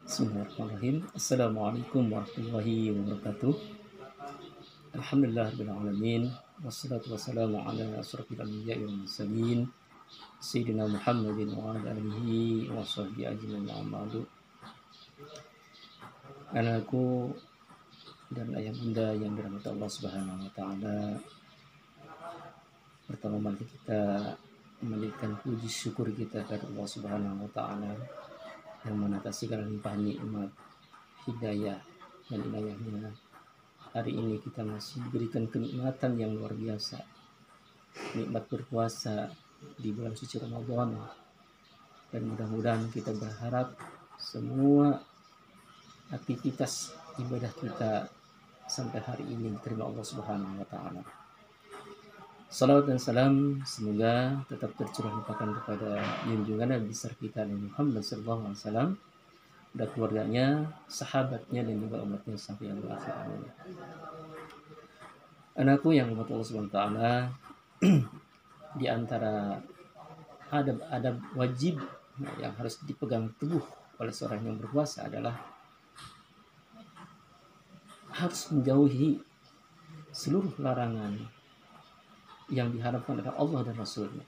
Bismillahirrahmanirrahim. Assalamualaikum warahmatullahi wabarakatuh. Alhamdulillah rabbil alamin. Wassalatu wassalamu ala asyrofil anbiya'i wal mursalin sayyidina Muhammadin wa ala alihi wa sahbihi ajmain amma ba'du. Anakku dan ayah bunda yang dirahmati Allah Subhanahu wa taala. Pertama mari kita memanjatkan puji syukur kita kepada Allah Subhanahu wa taala yang mengatasi segala limpahan nikmat, hidayah dan inayahnya. Hari ini kita masih diberikan kenikmatan yang luar biasa, nikmat berpuasa di bulan suci Ramadan, dan mudah-mudahan kita berharap semua aktivitas ibadah kita sampai hari ini diterima Allah Subhanahu wa taala. Salawat dan salam semoga tetap tercurah limpahkan kepada junjungan Nabi besar kita Nabi Muhammad sallallahu alaihi wasallam dan keluarganya, sahabatnya dan juga umatnya sampai yang berakhir. Amin. Anakku yang dirahmati Allah Subhanahu wa taala, di antara adab-adab wajib yang harus dipegang teguh oleh seorang yang berpuasa adalah harus menjauhi seluruh larangan yang diharapkan oleh Allah dan Rasulnya,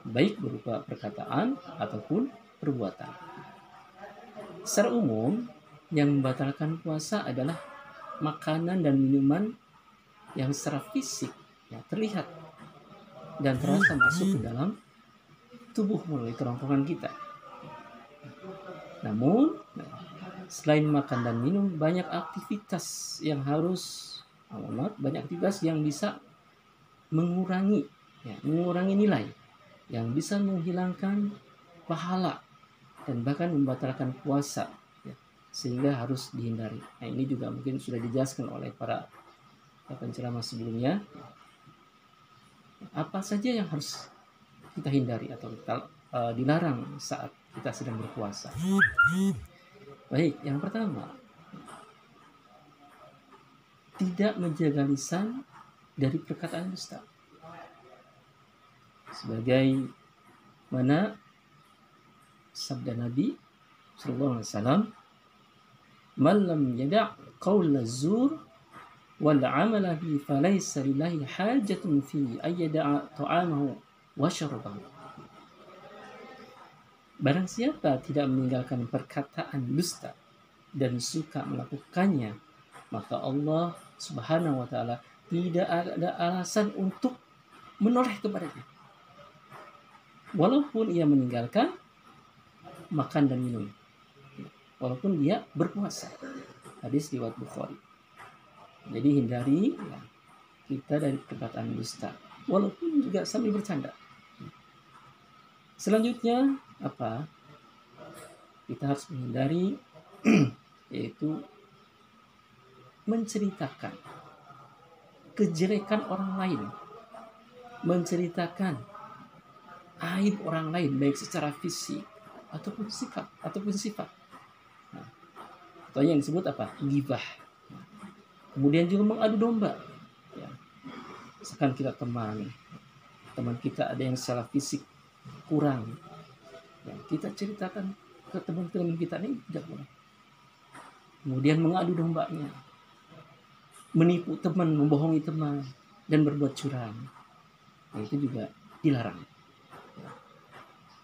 baik berupa perkataan ataupun perbuatan. Secara umum, yang membatalkan puasa adalah makanan dan minuman yang secara fisik terlihat dan terasa masuk ke dalam tubuh melalui kerongkongan kita. Namun, selain makan dan minum, banyak aktivitas yang bisa mengurangi nilai, yang bisa menghilangkan pahala dan bahkan membatalkan puasa, sehingga harus dihindari. Nah, ini juga mungkin sudah dijelaskan oleh para penceramah sebelumnya. Apa saja yang harus kita hindari atau dilarang saat kita sedang berpuasa? Baik, yang pertama, tidak menjaga lisan dari perkataan dusta. Sebagai mana sabda Nabi sallallahu alaihi wasallam, "Man lam yada' qaula zur wal 'amala bi falaysa lillahi hajatun fi ay yada'a ta'amahu wa syarabahu." Barang siapa tidak meninggalkan perkataan dusta dan suka melakukannya, maka Allah Subhanahu wa taala tidak ada alasan untuk menoleh kepadanya, walaupun ia meninggalkan makan dan minum, walaupun dia berpuasa. Hadis riwayat Bukhari. Jadi hindari kita dari perkataan dusta, walaupun juga sambil bercanda. Selanjutnya apa? Kita harus menghindari yaitu menceritakan kejelekan orang lain, menceritakan aib orang lain, baik secara fisik ataupun sikap ataupun sifat. Nah, atau yang disebut apa? Ghibah. Kemudian juga mengadu domba. Misalkan kita teman kita ada yang secara fisik kurang, kita ceritakan ke teman-teman kita, ini tidak boleh. Kemudian mengadu dombanya, menipu teman, membohongi teman, dan berbuat curang, itu juga dilarang.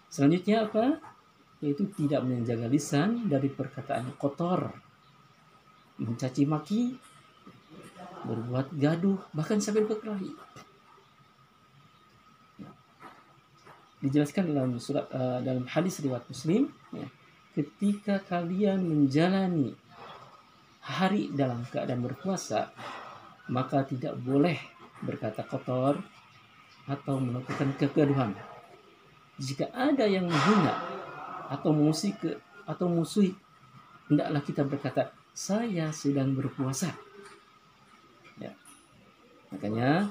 Selanjutnya apa? Yaitu tidak menjaga lisan dari perkataan kotor, mencaci maki, berbuat gaduh, bahkan sampai berkelahi. Dijelaskan dalam hadis riwayat Muslim, ketika kalian menjalani hari dalam keadaan berpuasa, maka tidak boleh berkata kotor atau melakukan kegaduhan. Jika ada yang menghina atau musuhi, hendaklah kita berkata, saya sedang berpuasa. Makanya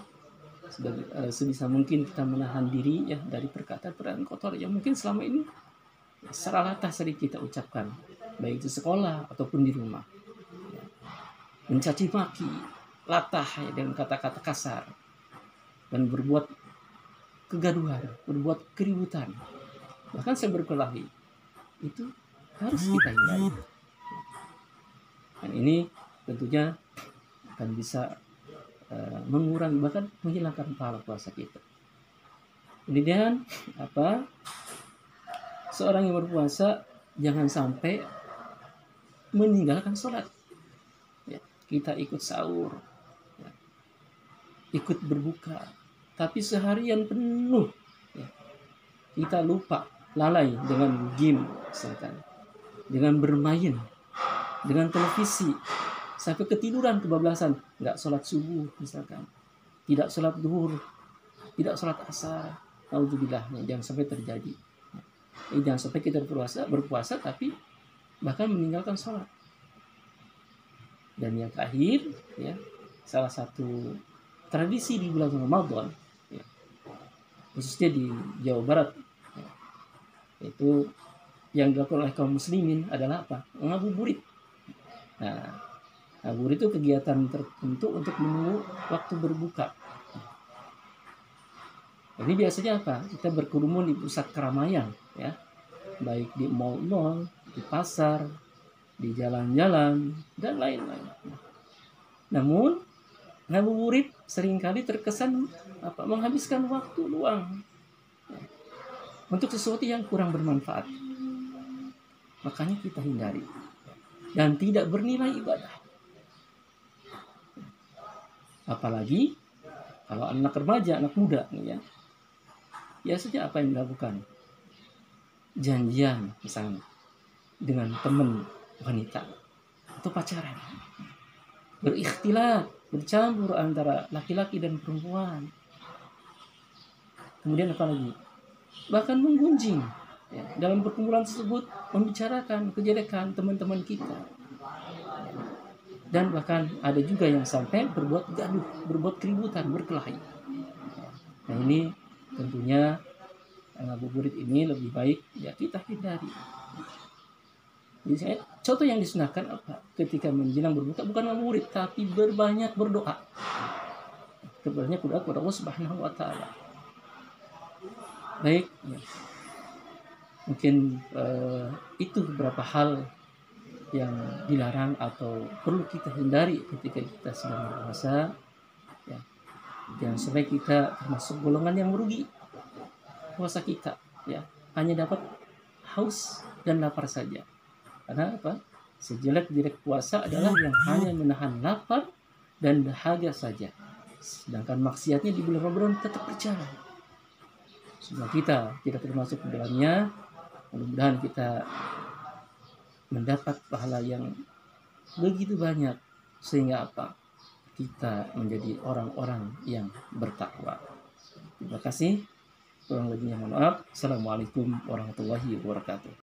sebisa mungkin kita menahan diri dari perkataan kotor yang mungkin selama ini secara latah sering kita ucapkan, baik itu sekolah ataupun di rumah. Mencaci maki, latah dengan kata-kata kasar, dan berbuat kegaduhan, berbuat keributan, bahkan saya berkelahi, itu harus kita hindari. Dan ini tentunya akan bisa mengurangi bahkan menghilangkan pahala puasa kita. Kemudian seorang yang berpuasa jangan sampai meninggalkan sholat. Ya, kita ikut sahur, ya, ikut berbuka, tapi seharian penuh ya, kita lupa, lalai dengan game misalkan, dengan bermain, dengan televisi, sampai ketiduran kebablasan, nggak sholat subuh misalkan, tidak sholat duhur, tidak sholat asar. Alhamdulillah, jangan sampai terjadi. Jangan sampai kita berpuasa tapi bahkan meninggalkan sholat. Dan yang terakhir, ya, salah satu tradisi di bulan Ramadan, ya, khususnya di Jawa Barat, ya, itu yang dilakukan oleh kaum muslimin adalah apa? Ngabuburit. Nah, ngabuburit itu kegiatan tertentu untuk menunggu waktu berbuka. Ini biasanya apa? Kita berkerumun di pusat keramaian, ya, baik di mal-mal, di pasar, di jalan-jalan, dan lain-lain. Namun, ngabuburit seringkali terkesan menghabiskan waktu luang untuk sesuatu yang kurang bermanfaat. Makanya kita hindari dan tidak bernilai ibadah. Apalagi kalau anak remaja, anak muda, ya, biasanya apa yang dilakukan? Janjian misalnya dengan teman wanita atau pacaran, berikhtilat, bercampur antara laki-laki dan perempuan. Kemudian apa lagi? Bahkan menggunjing, ya, dalam perkumpulan tersebut membicarakan kejelekan teman-teman kita. Dan bahkan ada juga yang sampai berbuat gaduh, berbuat keributan, berkelahi. Nah, ini tentunya ngabuburit ini lebih baik ya kita hindari. Jadi contoh yang disunahkan apa? Ketika menjelang berbuka bukan ngabuburit tapi berbanyak berdoa. Berbanyak berdoa kepada Allah Subhanahu wa taala. Baik, ya. Mungkin itu beberapa hal yang dilarang atau perlu kita hindari ketika kita sedang berpuasa. Ya. Jangan sampai kita termasuk golongan yang merugi puasa kita, ya, hanya dapat haus dan lapar saja. Karena apa? Sejelek-jelek puasa adalah yang hanya menahan lapar dan dahaga saja. Sedangkan maksiatnya di bulan Ramadan tetap berjalan. Semoga kita tidak termasuk di dalamnya. Mudah-mudahan kita mendapat pahala yang begitu banyak sehingga apa? Kita menjadi orang-orang yang bertakwa. Terima kasih. Kurang lebihnya mohon maaf. Assalamualaikum warahmatullahi wabarakatuh.